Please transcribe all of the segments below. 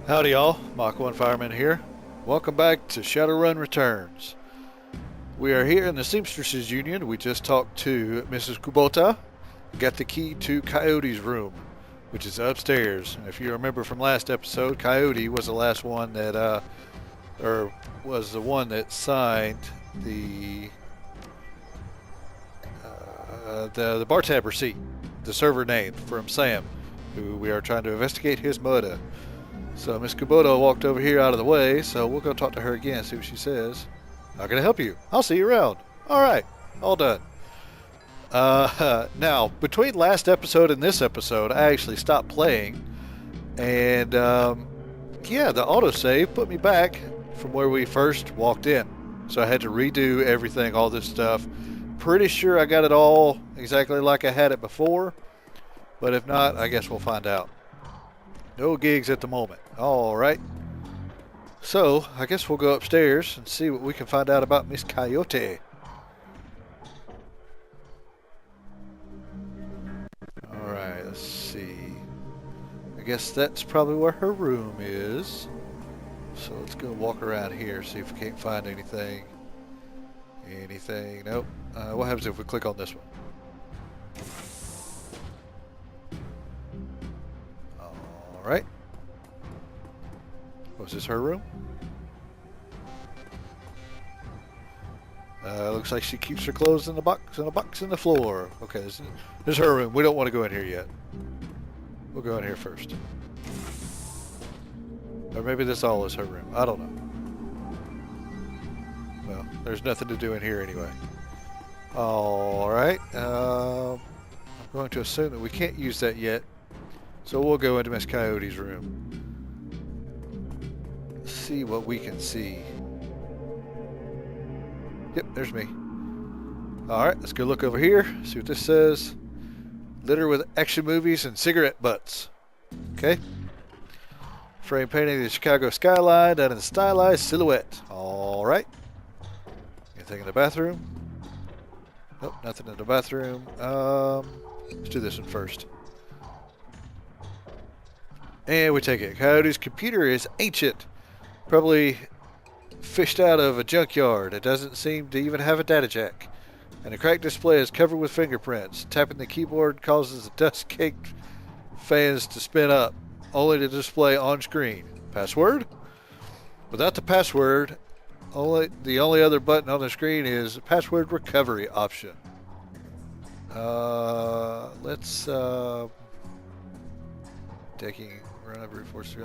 Howdy y'all, Mach 1 Fireman here. Welcome back to Shadowrun Returns. We are here in the Seamstresses Union. We just talked to Mrs. Kubota. Got the key to Coyote's room, which is upstairs. And if you remember from last episode, Coyote was the last one that, was the one that signed the bar tab receipt, the server name from Sam, who we are trying to investigate his murder. So Miss Kubota walked over here out of the way, so we'll go talk to her again, see what she says. How can I help you? I'll see you around. Alright, all done. Now, between last episode and this episode, I actually stopped playing. And, yeah, the autosave put me back from where we first walked in. So I had to redo everything, all this stuff. Pretty sure I got it all exactly like I had it before. But if not, I guess we'll find out. No gigs at the moment. Alright. So, I guess we'll go upstairs and see what we can find out about Miss Coyote. Alright, let's see. I guess that's probably where her room is. So let's go walk around here, see if we can't find anything. Anything? Nope. What happens if we click on this one? Alright. Was this her room? Looks like she keeps her clothes in a box in the floor. Okay, this is her room. We don't want to go in here yet. We'll go in here first. Or maybe this all is her room. I don't know. Well, there's nothing to do in here anyway. Alright. I'm going to assume that we can't use that yet. So we'll go into Miss Coyote's room. See what we can see. Yep, there's me. Alright, let's go look over here. See what this says. Litter with action movies and cigarette butts. Okay. Frame painting of the Chicago skyline done in a stylized silhouette. Alright. Anything in the bathroom? Nope, nothing in the bathroom. Let's do this one first. And we take it. Coyote's computer is ancient. Probably fished out of a junkyard. It doesn't seem to even have a data jack. And the cracked display is covered with fingerprints. Tapping the keyboard causes the dust-caked fans to spin up, only to display on screen. Password? Without the password, the only other button on the screen is password recovery option. Let's taking run over force.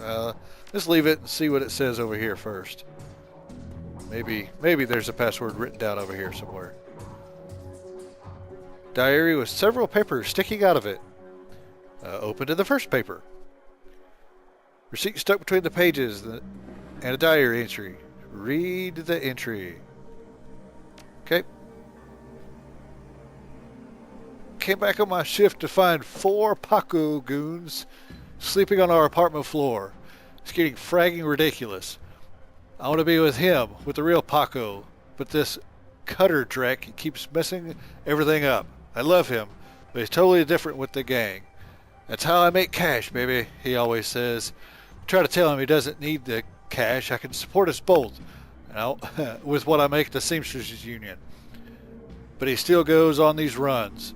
Let's leave it and see what it says over here first. Maybe there's a password written down over here somewhere. Diary with several papers sticking out of it. Open to the first paper. Receipt stuck between the pages and a diary entry. Read the entry. Okay. Came back on my shift to find 4 Paco goons sleeping on our apartment floor. It's getting fragging ridiculous. I want to be with him, with the real Paco, but this Cutter Drek keeps messing everything up. I love him, but he's totally different with the gang. That's how I make cash, baby, he always says. I try to tell him he doesn't need the cash. I can support us both, with what I make at the Seamstresses Union. But he still goes on these runs,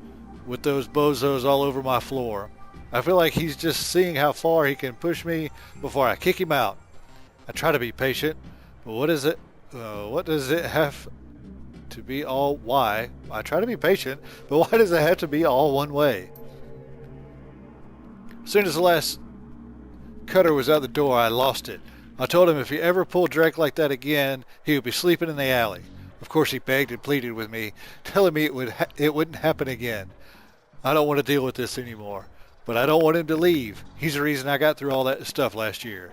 with those bozos all over my floor. I feel like he's just seeing how far he can push me before I kick him out. I try to be patient, but what does it have to be all why? I try to be patient, but why does it have to be all one way? As soon as the last Cutter was out the door, I lost it. I told him if he ever pulled Drake like that again, he would be sleeping in the alley. Of course, he begged and pleaded with me, telling me it wouldn't happen again. I don't want to deal with this anymore, but I don't want him to leave. He's the reason I got through all that stuff last year.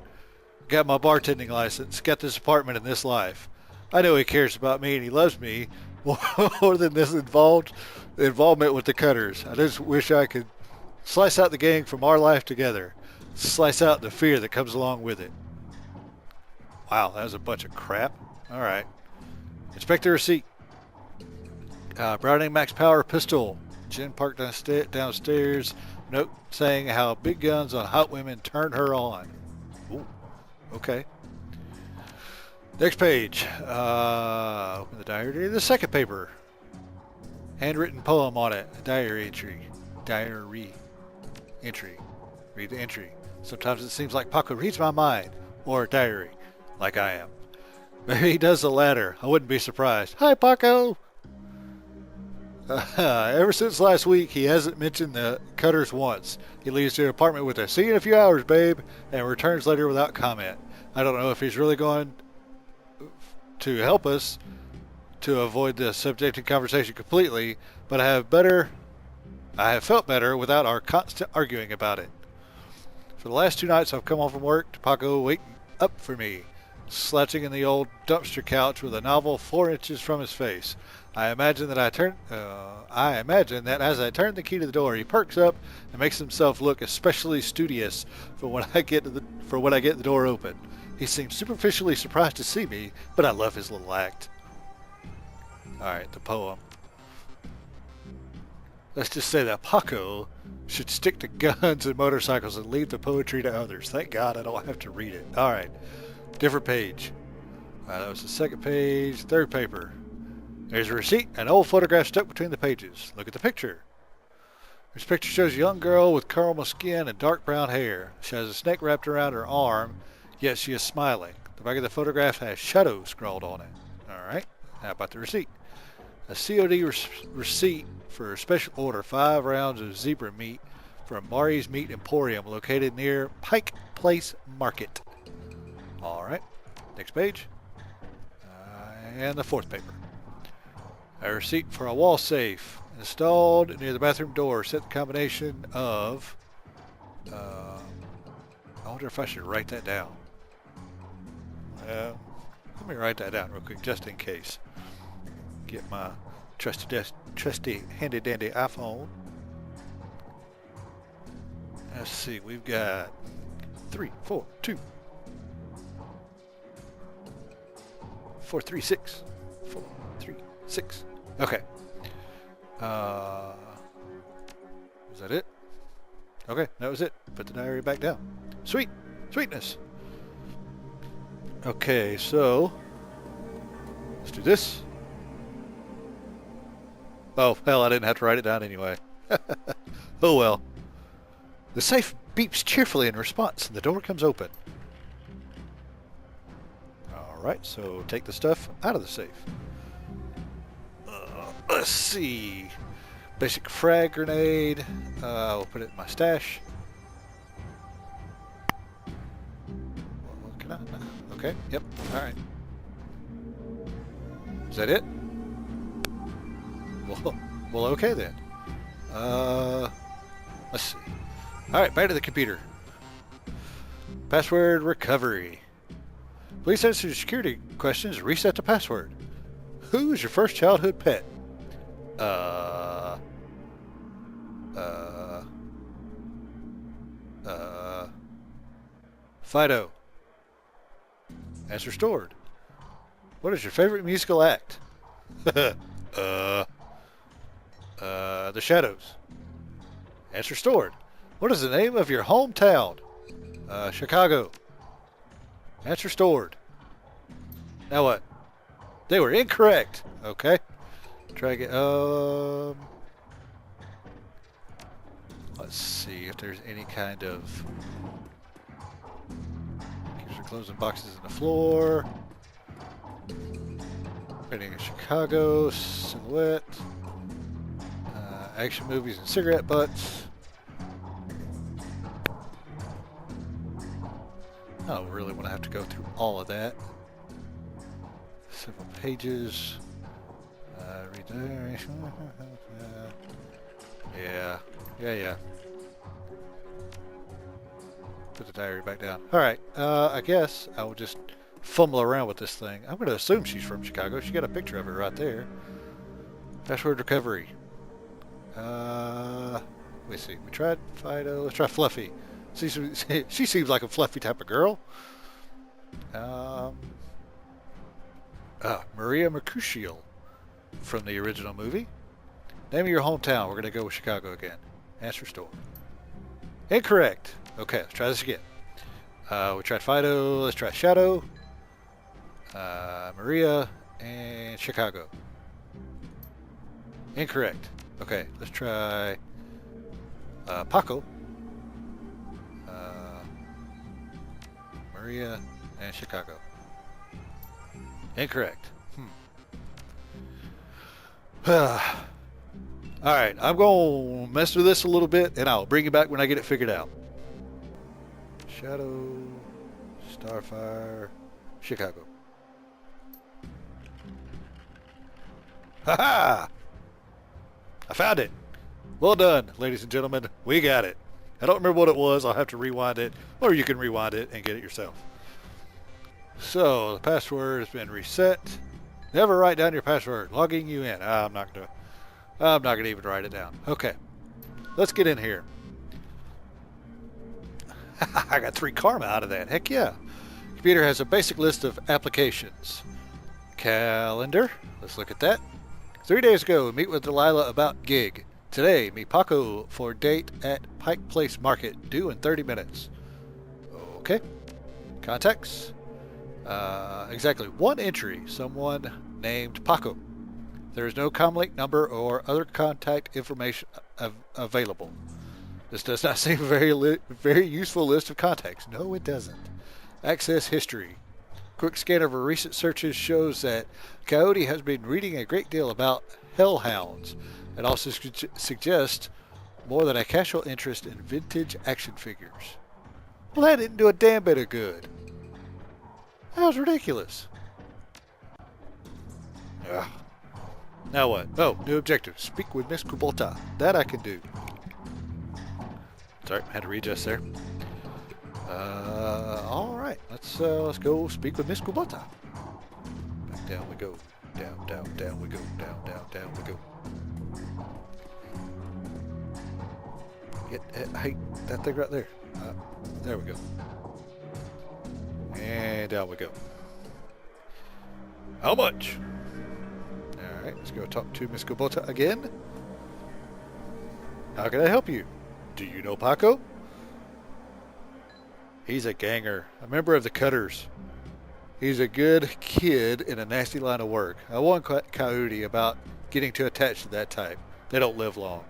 Got my bartending license, got this apartment and this life. I know he cares about me and he loves me more than this involvement with the Cutters. I just wish I could slice out the gang from our life together. Slice out the fear that comes along with it. Wow, that was a bunch of crap. Alright. Inspect the receipt. Browning max power pistol. Jen parked downstairs. Note saying how big guns on hot women turn her on. Ooh. Okay. Next page. Open the diary. The second paper. Handwritten poem on it. A diary entry. Diary entry. Read the entry. Sometimes it seems like Paco reads my mind. Or a diary. Like I am. Maybe he does the latter. I wouldn't be surprised. Hi, Paco! Ever since last week, he hasn't mentioned the Cutters once. He leaves the apartment with a "see you in a few hours, babe," and returns later without comment. I don't know if he's really going to help us to avoid the subjective conversation completely, but I have felt better without our constant arguing about it. For the last 2 nights, I've come home from work to Paco waiting up for me, slouching in the old dumpster couch with a novel 4 inches from his face. I imagine that as I turn the key to the door, he perks up and makes himself look especially studious for when I get the door open. He seems superficially surprised to see me, but I love his little act. All right, the poem. Let's just say that Paco should stick to guns and motorcycles and leave the poetry to others. Thank God I don't have to read it. All right, different page. That was the second page, third paper. There's a receipt and an old photograph stuck between the pages. Look at the picture. This picture shows a young girl with caramel skin and dark brown hair. She has a snake wrapped around her arm, yet she is smiling. The back of the photograph has shadow scrawled on it. All right, how about the receipt? A COD receipt for a special order, 5 rounds of zebra meat from Mari's Meat Emporium located near Pike Place Market. All right, next page. And the fourth paper. A receipt for a wall safe installed near the bathroom door. Set the combination of... I wonder if I should write that down. Let me write that down real quick, just in case. Get my trusty handy-dandy iPhone. Let's see, we've got 3, 4, 2, 4, 3, 6. 4, 3, 6. Okay. Was that it? Okay, that was it. Put the diary back down. Sweet. Sweetness. Okay, so let's do this. Oh, hell, I didn't have to write it down anyway. Oh well. The safe beeps cheerfully in response and the door comes open. Alright, so take the stuff out of the safe. Let's see. Basic frag grenade. I'll put it in my stash. What can I? Okay, yep, alright. Is that it? Well, okay then. Let's see. Alright, back to the computer. Password recovery. Please answer security questions. Reset the password. Who is your first childhood pet? Fido. Answer stored. What is your favorite musical act? The Shadows. Answer stored. What is the name of your hometown? Chicago. Answer stored. Now what? They were incorrect. Okay. Try again. Let's see if there's any kind of... Keeps her clothes and boxes on the floor. Painting in Chicago. Silhouette. Action movies and cigarette butts. I don't really want to have to go through all of that. Several pages. Read there. Yeah. Put the diary back down. Alright, I guess I will just fumble around with this thing. I'm going to assume she's from Chicago. She got a picture of her right there. Password recovery. Let me see. We tried Fido. Let's try Fluffy. She seems like a fluffy type of girl. Maria Mercutio from the original movie. Name of your hometown. We're going to go with Chicago again. Answer store. Incorrect. Okay, let's try this again. We tried Fido. Let's try Shadow, Maria, and Chicago. Incorrect. Okay, let's try Paco, Maria, and Chicago. Incorrect. Alright, I'm going to mess with this a little bit, and I'll bring you back when I get it figured out. Shadow, Starfire, Chicago. Ha-ha! I found it. Well done, ladies and gentlemen. We got it. I don't remember what it was. I'll have to rewind it, or you can rewind it and get it yourself. So, the password has been reset. Never write down your password. Logging you in. I'm not gonna even write it down. Okay. Let's get in here. I got 3 karma out of that. Heck yeah. Computer has a basic list of applications. Calendar. Let's look at that. 3 days ago, meet with Delilah about gig. Today, meet Paco for date at Pike Place Market, due in 30 minutes. Okay. Contacts. Exactly 1 entry. Someone named Paco. There is no comlink number or other contact information available. This does not seem a very useful list of contacts. No, it doesn't. Access history. Quick scan of her recent searches shows that Coyote has been reading a great deal about hellhounds and also suggests more than a casual interest in vintage action figures. Well, that didn't do a damn bit of good. That was ridiculous. Ugh. Now what? Oh, new objective. Speak with Miss Kubota. That I can do. Sorry, had to readjust there. All right. Let's go speak with Miss Kubota. Back down we go. Down, down, down we go. Down, down, down we go. Hey, that thing right there. There we go. And down we go. How much? Alright, let's go talk to Miss Kubota again. How can I help you? Do you know Paco? He's a ganger, a member of the Cutters. He's a good kid in a nasty line of work. I warned Coyote about getting too attached to that type. They don't live long.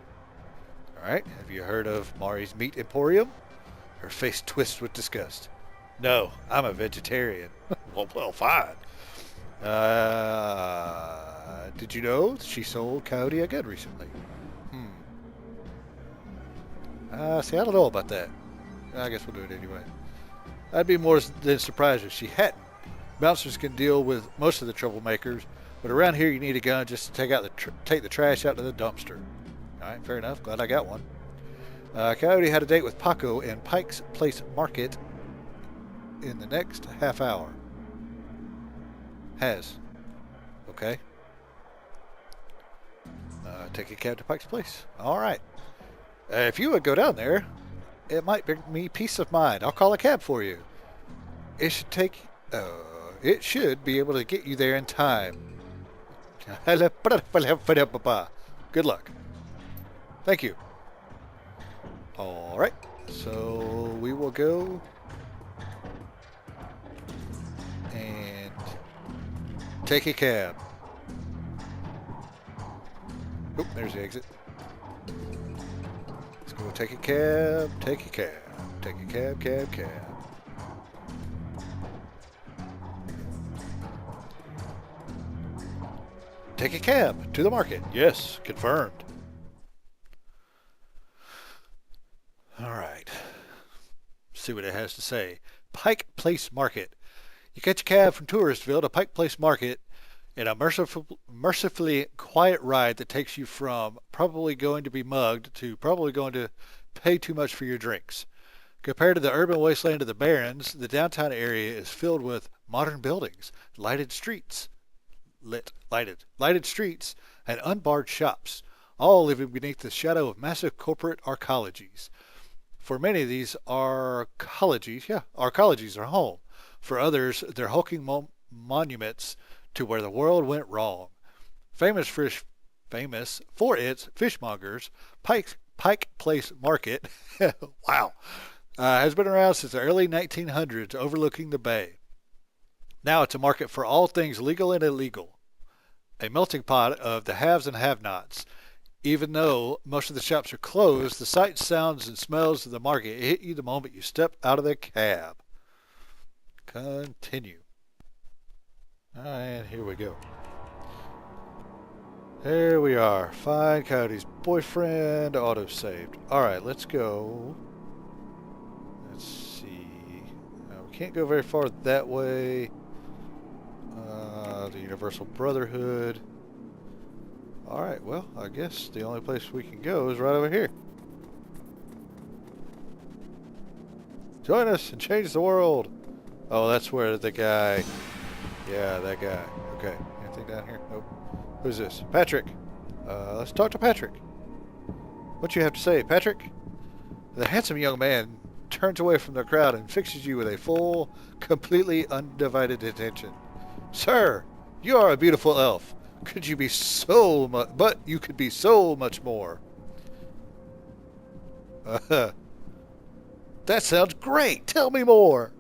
Alright, have you heard of Mari's Meat Emporium? Her face twists with disgust. No, I'm a vegetarian. well, fine. Did you know she sold Coyote a gun recently? See, I don't know about that. I guess we'll do it anyway. I'd be more than surprised if she hadn't. Bouncers can deal with most of the troublemakers, but around here you need a gun just to take the trash out to the dumpster. All right, fair enough. Glad I got one. Coyote had a date with Paco in Pike's Place Market in the next half hour. Has. Okay. Take a cab to Pike's Place. All right. If you would go down there, it might bring me peace of mind. I'll call a cab for you. It should be able to get you there in time. Good luck. Thank you. All right. So we will go and take a cab. Oop, there's the exit. Let's go take a cab, take a cab, take a cab, cab. Take a cab to the market. Yes, confirmed. All right. See what it has to say. Pike Place Market. You catch a cab from Touristville to Pike Place Market in a mercifully quiet ride that takes you from probably going to be mugged to probably going to pay too much for your drinks. Compared to the urban wasteland of the Barrens, the downtown area is filled with modern buildings, lighted streets, and unbarred shops, all living beneath the shadow of massive corporate arcologies. For many of these arcologies are home. For others, they're hulking monuments to where the world went wrong. Famous for its fishmongers, Pike Place Market. Wow, Has been around since the early 1900s, overlooking the bay. Now it's a market for all things legal and illegal. A melting pot of the haves and have-nots. Even though most of the shops are closed, the sights, sounds, and smells of the market hit you the moment you step out of the cab. Continue. And here we go. There we are. Find Coyote's boyfriend. Auto-saved. Alright, let's go. Let's see. We can't go very far that way. The Universal Brotherhood. Alright, well, I guess the only place we can go is right over here. Join us and change the world. Oh, that's where the guy... Yeah, that guy. Okay, anything down here? Nope. Who's this? Patrick. Let's talk to Patrick. What you have to say, Patrick? The handsome young man turns away from the crowd and fixes you with a full, completely undivided attention. Sir, you are a beautiful elf. Could you be so much... But you could be so much more. That sounds great. Tell me more.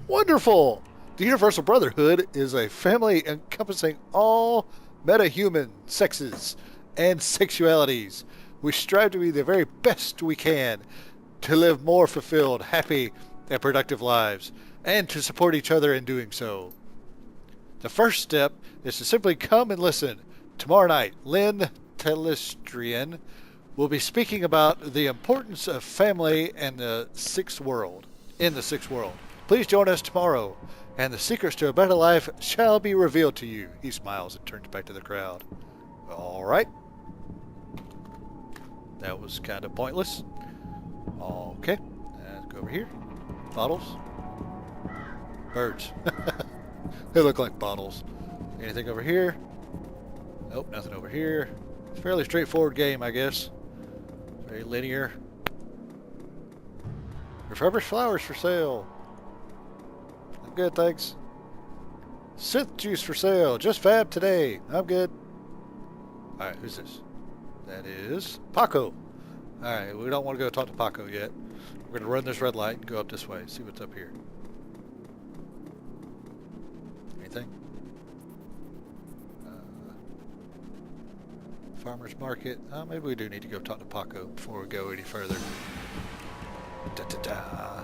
Wonderful. The Universal Brotherhood is a family encompassing all metahuman sexes and sexualities. We strive to be the very best we can to live more fulfilled, happy, and productive lives, and to support each other in doing so. The first step is to simply come and listen. Tomorrow night, Lynn Telestrian will be speaking about the importance of family and the sixth world. In the sixth world. Please join us tomorrow, and the secrets to a better life shall be revealed to you. He smiles and turns back to the crowd. All right. That was kind of pointless. Okay. Let's go over here. Bottles. Birds. They look like bottles. Anything over here? Nope, nothing over here. It's a fairly straightforward game, I guess. Very linear. Refurbished flowers for sale. I'm good, thanks. Synth juice for sale. Just fab today. I'm good. Alright, who's this? That is Paco. Alright, we don't want to go talk to Paco yet. We're going to run this red light and go up this way. See what's up here. Anything? Farmer's market. Maybe we do need to go talk to Paco before we go any further. Da-da-da.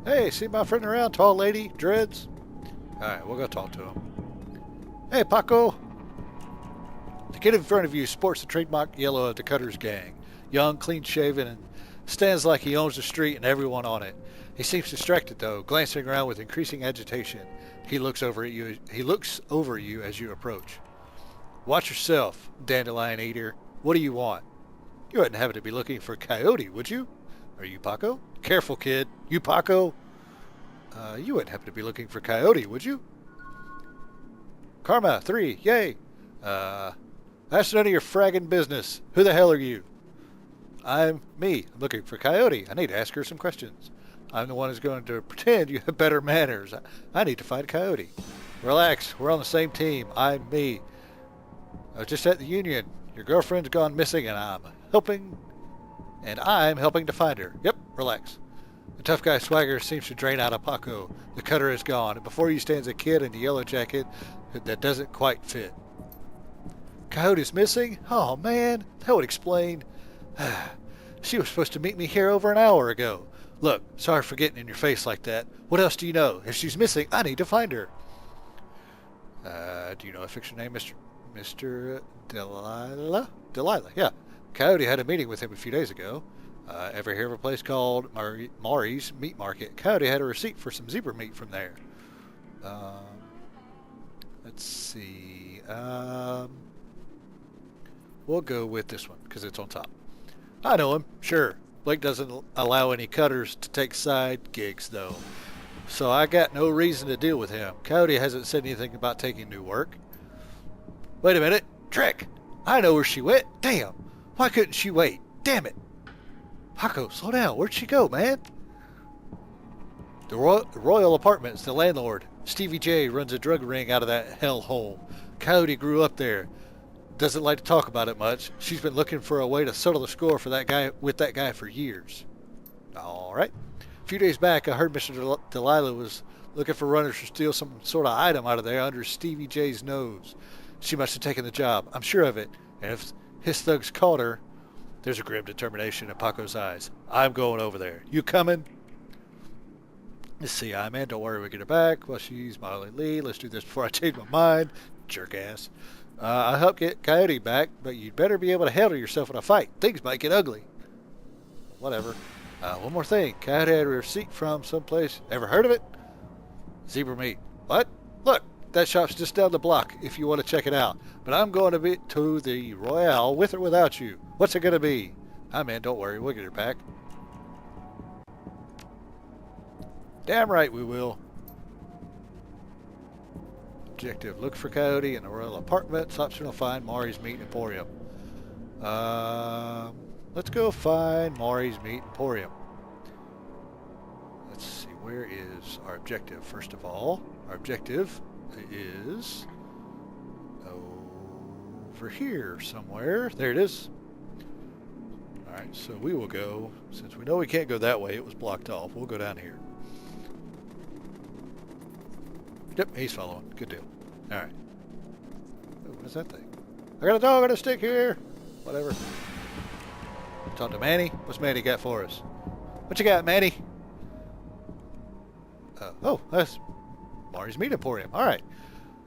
Hey, see my friend around? Tall lady? Dreads? Alright, we'll go talk to him. Hey, Paco! The kid in front of you sports the trademark yellow of the Cutter's gang. Young, clean-shaven, and stands like he owns the street and everyone on it. He seems distracted, though, glancing around with increasing agitation. He looks over at you. He looks over you as you approach. Watch yourself, dandelion eater. What do you want? You wouldn't happen to be looking for Coyote, would you? Are you Paco? Careful, kid. You Paco? You wouldn't happen to be looking for Coyote, would you? Karma, 3, yay. That's none of your fragging business. Who the hell are you? I'm me. I'm looking for Coyote. I need to ask her some questions. I'm the one who's going to pretend you have better manners. I need to find Coyote. Relax. We're on the same team. I'm me. I was just at the union. Your girlfriend's gone missing, and I'm helping to find her. Yep, relax. The tough guy swagger seems to drain out of Paco. The cutter is gone, and before you stands a kid in a yellow jacket that doesn't quite fit. Coyote's missing? Oh, man, that would explain. She was supposed to meet me here over an hour ago. Look, sorry for getting in your face like that. What else do you know? If she's missing, I need to find her. Do you know a fiction name, Mr. Delilah? Delilah, yeah. Coyote had a meeting with him a few days ago. Ever hear of a place called Mari's Meat Market? Coyote had a receipt for some zebra meat from there. Let's see. We'll go with this one because it's on top. I know him, sure. Blake doesn't allow any cutters to take side gigs, though. So I got no reason to deal with him. Coyote hasn't said anything about taking new work. Wait a minute. Trick! I know where she went. Damn! Why couldn't she wait? Damn it! Paco, slow down. Where'd she go, man? The Royal Apartments, the landlord. Stevie J runs a drug ring out of that hellhole. Coyote grew up there. Doesn't like to talk about it much. She's been looking for a way to settle the score for that guy with that guy for years. All right. A few days back, I heard Mr. Delilah was looking for runners to steal some sort of item out of there under Stevie J's nose. She must have taken the job. I'm sure of it. And if his thugs caught her, there's a grim determination in Paco's eyes. I'm going over there. You coming? Let's see, man. Don't worry, we'll get her back. Well, she's Molly Lee. Let's do this before I change my mind. Jerk ass. I'll help get Coyote back, but you'd better be able to handle yourself in a fight. Things might get ugly. Whatever. One more thing. Coyote had a receipt from someplace. Ever heard of it? Zebra meat. What? Look, that shop's just down the block if you want to check it out. But I'm going to be to the Royale with or without you. What's it going to be? Man, don't worry. We'll get her back. Damn right we will. Objective. Look for Coyote in the Royal Apartments. Optional find Mari's Meat Emporium. Let's go find Mari's Meat Emporium. Let's see. Where is our objective? First of all, our objective is over here somewhere. There it is. Alright, so we will go, since we know we can't go that way, it was blocked off, we'll go down here. Yep, he's following. Good deal. Alright. Oh, what is that thing? I got a dog on a stick here! Whatever. Talk to Manny. What's Manny got for us? What you got, Manny? Oh, that's Mari's Meat Emporium. All right.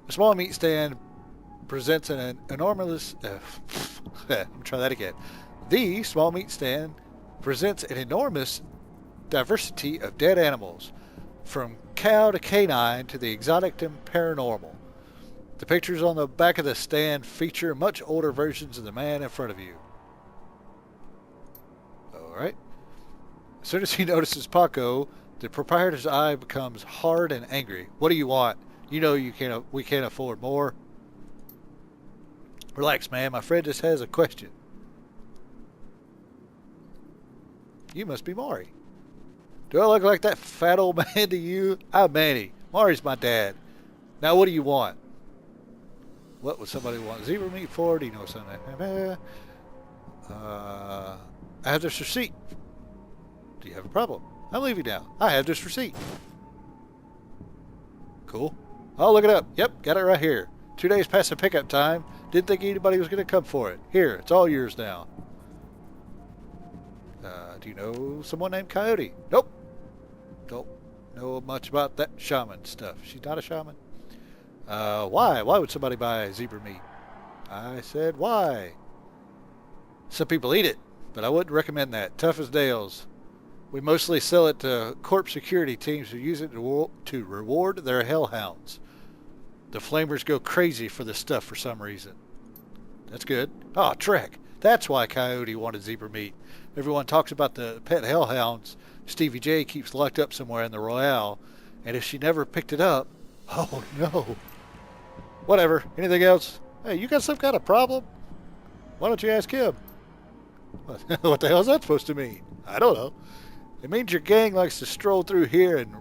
A small meat stand presents an enormous... let me try that again. The small meat stand presents an enormous diversity of dead animals, from cow to canine to the exotic and paranormal. The pictures on the back of the stand feature much older versions of the man in front of you. All right. As soon as he notices Paco, the proprietor's eye becomes hard and angry. What do you want? You know we can't afford more. Relax, man. My friend just has a question. You must be Mari. Do I look like that fat old man to you? I'm Manny. Mari's my dad. Now what do you want? What would somebody want? Zebra meat for? Do you know something? I have this receipt. Do you have a problem? I'm leaving now. I have this receipt. Cool. I'll look it up. Yep, got it right here. 2 days past the pickup time. Didn't think anybody was going to come for it. Here, it's all yours now. Do you know someone named Coyote? Nope. Don't know much about that shaman stuff. She's not a shaman. Why? Why would somebody buy zebra meat? I said, why? Some people eat it, but I wouldn't recommend that. Tough as nails. We mostly sell it to corp security teams who use it to reward their hellhounds. The flamers go crazy for this stuff for some reason. That's good. Oh, Trek. That's why Coyote wanted zebra meat. Everyone talks about the pet hellhounds Stevie J keeps locked up somewhere in the Royale, and if she never picked it up... Oh, no. Whatever. Anything else? Hey, you got some kind of problem? Why don't you ask him? What the hell is that supposed to mean? I don't know. It means your gang likes to stroll through here and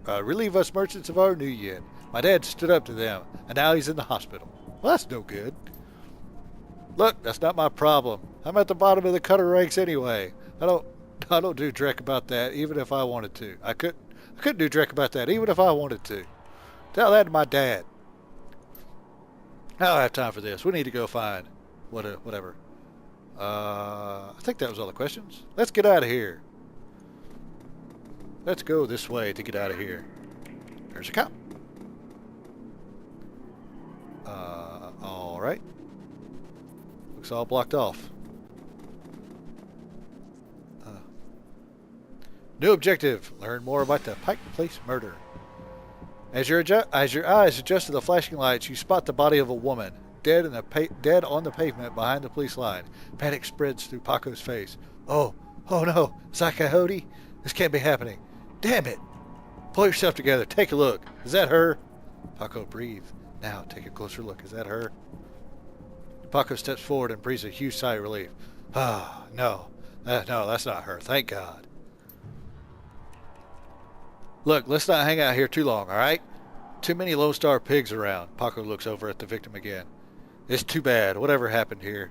relieve us merchants of our new yen. My dad stood up to them, and now he's in the hospital. Well, that's no good. Look, that's not my problem. I'm at the bottom of the cutter ranks anyway. I don't do dreck about that, even if I wanted to. I couldn't do dreck about that, even if I wanted to. Tell that to my dad. I don't have time for this. We need to go find whatever. I think that was all the questions. Let's get out of here. Let's go this way to get out of here. There's a cop. All right. Looks all blocked off. New objective. Learn more about the Pike Place murder. As your eyes adjust to the flashing lights, you spot the body of a woman, dead on the pavement behind the police line. Panic spreads through Paco's face. Oh no. Is that Coyote? This can't be happening. Damn it. Pull yourself together. Take a look. Is that her? Paco, breathe. Now, take a closer look. Is that her? Paco steps forward and breathes a huge sigh of relief. Ah, no. No, that's not her. Thank God. Look, let's not hang out here too long, all right? Too many Lone Star pigs around. Paco looks over at the victim again. It's too bad. Whatever happened here.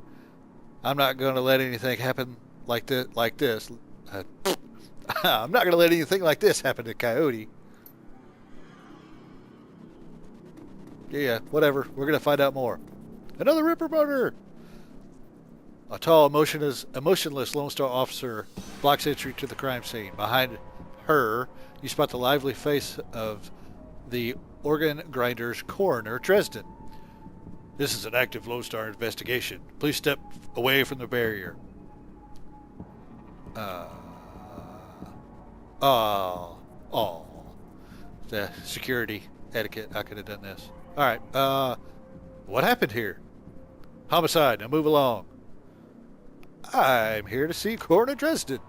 I'm not going to let anything happen like this. Uh, I'm not going to let anything like this happen to Coyote. Yeah, whatever. We're going to find out more. Another Ripper murder! A tall, emotionless Lone Star officer blocks entry to the crime scene. Behind her, you spot the lively face of the organ grinder's coroner, Dresden. This is an active Lone Star investigation. Please step away from the barrier. Oh. The security etiquette. I could have done this. Alright, what happened here? Homicide. Now move along. I'm here to see Coroner Dresden.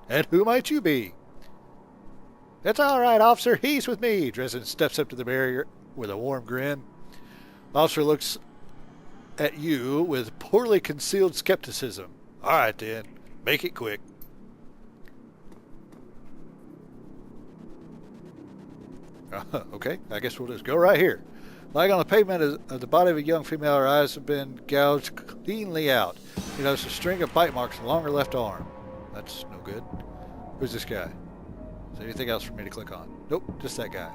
And who might you be? It's all right, officer. He's with me. Dresden steps up to the barrier with a warm grin. Officer looks at you with poorly concealed skepticism. All right, then. Make it quick. Okay, I guess we'll just go right here. Lying on the pavement of the body of a young female, her eyes have been gouged cleanly out. You notice a string of bite marks along her left arm. That's no good. Who's this guy? Is there anything else for me to click on? Nope, just that guy.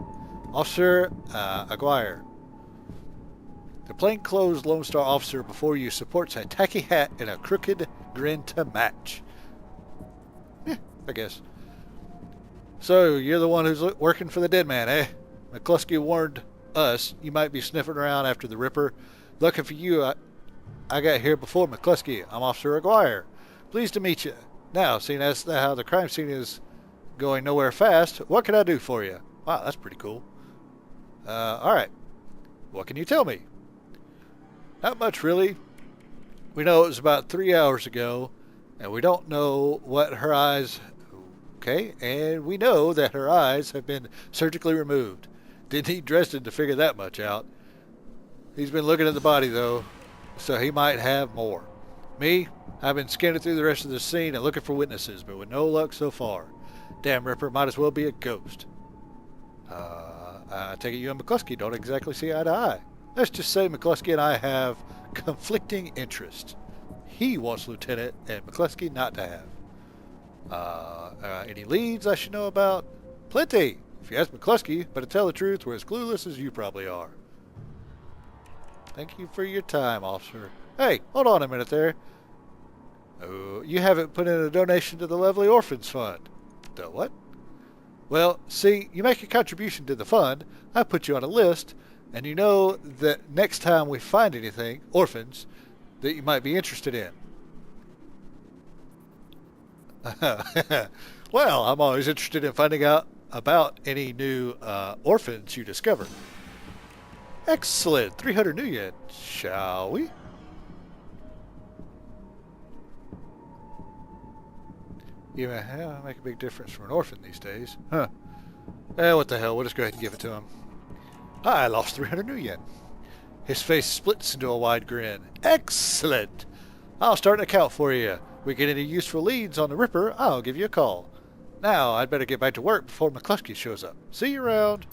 Officer Aguirre. The plainclothes Lone Star officer before you supports a tacky hat and a crooked grin to match. I guess. So, you're the one who's working for the dead man, eh? McCluskey warned us you might be sniffing around after the Ripper. Lucky for you, I got here before McCluskey. I'm Officer Aguirre. Pleased to meet you. Now, seeing as how the crime scene is going nowhere fast, what can I do for you? Wow, that's pretty cool. Alright. What can you tell me? Not much, really. We know it was about 3 hours ago, and we don't know what her eyes... Okay, and we know that her eyes have been surgically removed. Didn't need Dresden to figure that much out. He's been looking at the body, though, so he might have more. Me, I've been scanning through the rest of the scene and looking for witnesses, but with no luck so far. Damn Ripper might as well be a ghost. I take it you and McCluskey don't exactly see eye to eye. Let's just say McCluskey and I have conflicting interests. He wants Lieutenant, and McCluskey not to have. Any leads I should know about? Plenty! If you ask McCluskey, but to tell the truth, we're as clueless as you probably are. Thank you for your time, officer. Hey, hold on a minute there. Oh, you haven't put in a donation to the Lovely Orphans Fund. The what? Well, see, you make a contribution to the fund, I put you on a list, and you know that next time we find anything, orphans, that you might be interested in. Well, I'm always interested in finding out about any new orphans you discover. Excellent. 300 new yen. Shall we? Yeah, make a big difference for an orphan these days. Huh. What the hell. We'll just go ahead and give it to him. I lost 300 new yen. His face splits into a wide grin. Excellent. I'll start an account for you. We get any useful leads on the Ripper, I'll give you a call. Now, I'd better get back to work before McCluskey shows up. See you around.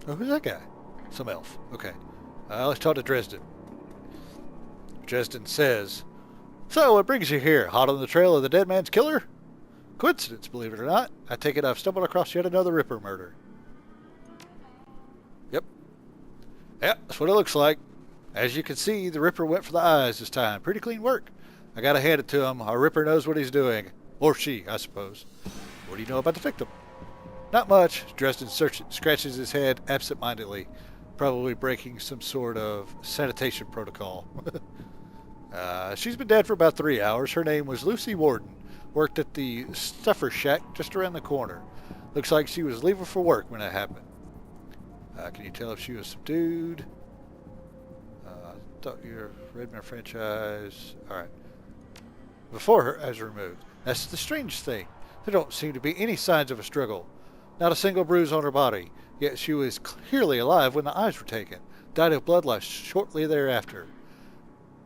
Oh, who's that guy? Some elf. Okay. Let's talk to Dresden. Dresden says, so, what brings you here? Hot on the trail of the dead man's killer? Coincidence, believe it or not. I take it I've stumbled across yet another Ripper murder. Yep. Yep, that's what it looks like. As you can see, the Ripper went for the eyes this time. Pretty clean work. I gotta hand it to him. Our Ripper knows what he's doing. Or she, I suppose. What do you know about the victim? Not much. Dresden scratches his head absent-mindedly, probably breaking some sort of sanitation protocol. She's been dead for about 3 hours. Her name was Lucy Warden. Worked at the Stuffer Shack just around the corner. Looks like she was leaving for work when it happened. Can you tell if she was subdued? Thought your Redmond franchise. Alright. Before her eyes removed. That's the strange thing. There don't seem to be any signs of a struggle. Not a single bruise on her body. Yet she was clearly alive when the eyes were taken. Died of blood loss shortly thereafter.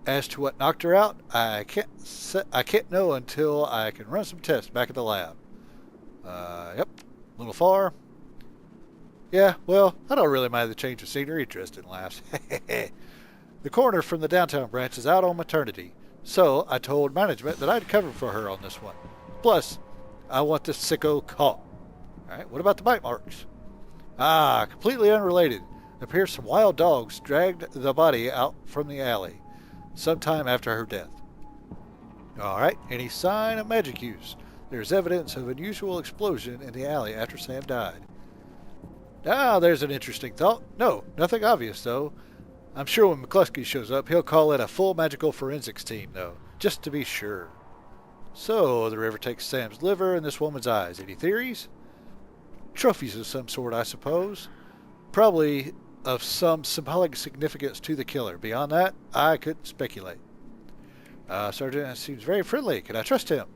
As to what knocked her out, I can't know until I can run some tests back at the lab. Yep. A little far. Yeah, well, I don't really mind the change of scenery, Dresden laughs. The coroner from the downtown branch is out on maternity, so I told management that I'd cover for her on this one. Plus, I want this sicko caught. Alright, what about the bite marks? Ah, completely unrelated. It appears some wild dogs dragged the body out from the alley sometime after her death. Alright, any sign of magic use? There's evidence of unusual explosion in the alley after Sam died. Ah, there's an interesting thought. No, nothing obvious, though. I'm sure when McCluskey shows up, he'll call in a full magical forensics team, though, just to be sure. So, the river takes Sam's liver and this woman's eyes. Any theories? Trophies of some sort, I suppose. Probably of some symbolic significance to the killer. Beyond that, I couldn't speculate. Sergeant seems very friendly. Can I trust him?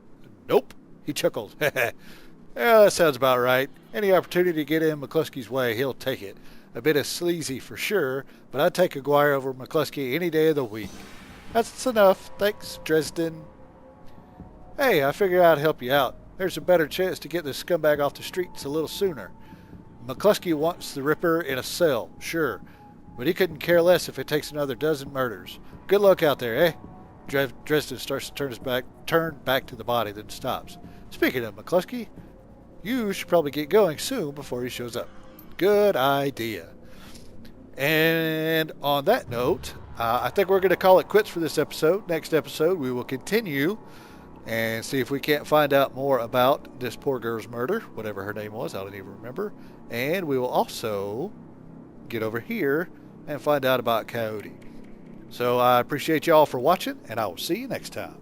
Nope. He chuckled. Yeah, that sounds about right. Any opportunity to get in McCluskey's way, he'll take it. A bit of sleazy for sure, but I'd take Aguirre over McCluskey any day of the week. That's enough. Thanks, Dresden. Hey, I figured I'd help you out. There's a better chance to get this scumbag off the streets a little sooner. McCluskey wants the Ripper in a cell, sure, but he couldn't care less if it takes another dozen murders. Good luck out there, eh? Dresden starts to turn back to the body, then stops. Speaking of McCluskey, you should probably get going soon before he shows up. Good idea. And on that note, I think we're going to call it quits for this episode. Next episode, we will continue and see if we can't find out more about this poor girl's murder, whatever her name was, I don't even remember. And we will also get over here and find out about Coyote. So I appreciate y'all for watching, and I will see you next time.